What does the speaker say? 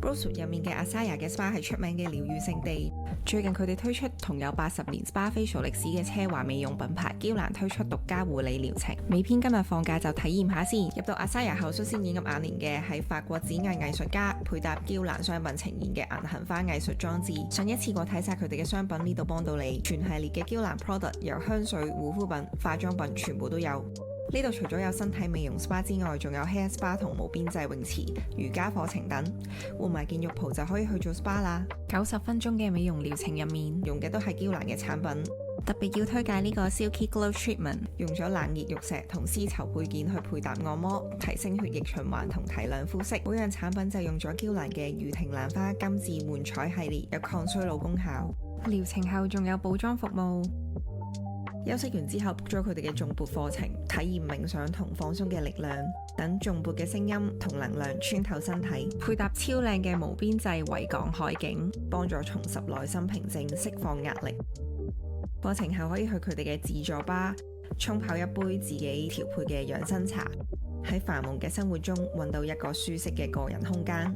Rosewood 入面嘅 Asaya 嘅 SPA 係出名嘅療愈勝地。最近佢哋推出同有80年 SPA facial 歷史嘅奢華美容品牌嬌蘭推出獨家護理療程。美編今日放假就體驗下先。入到 Asaya 後，率先映入眼簾嘅係法國指藝藝術家配搭嬌蘭商品呈現嘅銀杏花藝術裝置。想一次過睇晒佢哋嘅商品，呢度幫到你。全系列嘅嬌蘭 product 由香水、護膚品、化妝品全部都有。呢度除咗有身體美容 SPA 之外，仲有 hair SPA 同無邊際泳池、瑜伽課程等，換埋件浴袍就可以去做 SPA 啦。90分鐘嘅美容療程入面，用嘅都係嬌蘭嘅產品。特別要推介呢個 Silky Glow Treatment， 用咗冷熱玉石同絲綢配件去配搭按摩，提升血液循環同提亮膚色。每樣產品就用咗嬌蘭嘅御庭蘭花金緻煥彩系列，有抗衰老功效。療程後仲有補妝服務。休息完之後 book 咗佢哋嘅頌缽課程，體驗冥想同放鬆嘅力量，等頌缽嘅聲音同能量穿透身體，配搭超靚嘅無邊際維港海景，幫助重拾內心平靜，釋放壓力。課程後可以去佢哋嘅自助吧，沖泡一杯自己調配嘅養生茶，喺繁忙嘅生活中揾到一個舒適嘅個人空間。